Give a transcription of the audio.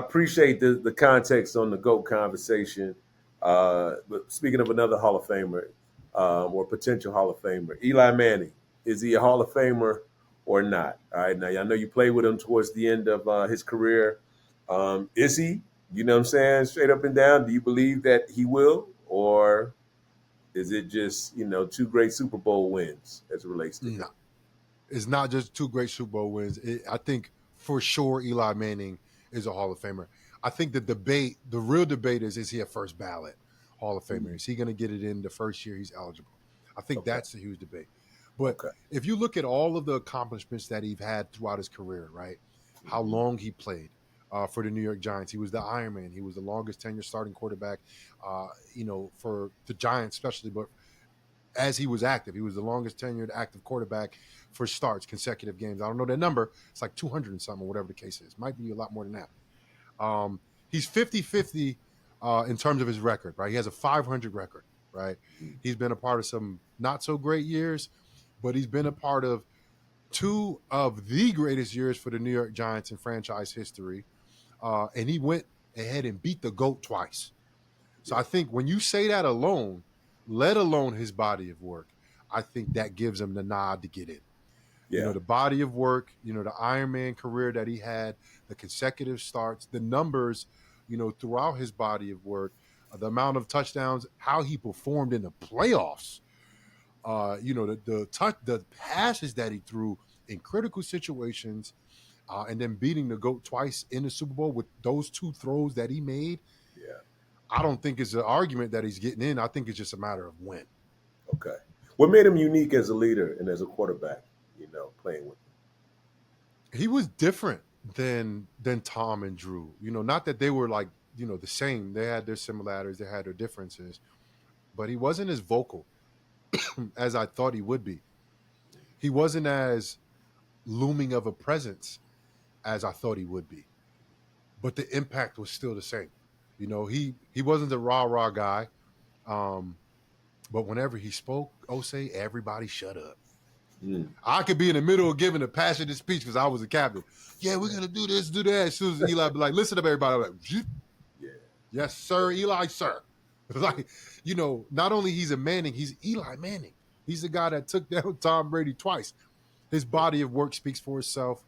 appreciate the context on the GOAT conversation. But speaking of another Hall of Famer, or potential Hall of Famer, Eli Manning, is he a Hall of Famer or not? All right, now I know you played with him towards the end of his career. Is he? You know what I'm saying? Straight up and down. Do you believe that he will, or is it just two great Super Bowl wins as it relates to him? No, it's not just two great Super Bowl wins. I think for sure Eli Manning is a Hall of Famer. I think the real debate is he a first ballot Hall of Famer? Is he going to get it in the first year he's eligible? I think Okay. that's the huge debate. But Okay. if you look at all of the accomplishments that he's had throughout his career, right? How long he played for the New York Giants. He was the Iron Man. He was the longest tenured starting quarterback, for the Giants especially, but as he was active. He was the longest tenured active quarterback for starts, consecutive games. I don't know that number. It's like 200 and something, or whatever the case is. Might be a lot more than that. He's 50-50 in terms of his record, right? He has a 500 record, right? He's been a part of some not so great years, but he's been a part of two of the greatest years for the New York Giants in franchise history. And he went ahead and beat the GOAT twice. So Yeah. I think when you say that alone, let alone his body of work, I think that gives him the nod to get in. Yeah. The body of work, the Iron Man career that he had, the consecutive starts, the numbers, throughout his body of work, the amount of touchdowns, how he performed in the playoffs, the passes that he threw in critical situations, and then beating the GOAT twice in the Super Bowl with those two throws that he made. Yeah. I don't think it's an argument that he's getting in. I think it's just a matter of when. Okay. What made him unique as a leader and as a quarterback? Playing with He was different than Tom and Drew. Not that they were like the same. They had their similarities, they had their differences, but he wasn't as vocal as I thought he would be. He wasn't as looming of a presence as I thought he would be. But the impact was still the same. He wasn't the rah rah guy. Um, but whenever he spoke, Osei, everybody shut up. him. I could be in the middle of giving a passionate speech because I was a captain. Yeah, we're gonna do this, do that. As soon as Eli be like, listen up, everybody. I'm like, "Zip. Yeah. Yes, sir, Eli, sir." Like, not only he's a Manning, he's Eli Manning. He's the guy that took down Tom Brady twice. His body of work speaks for itself.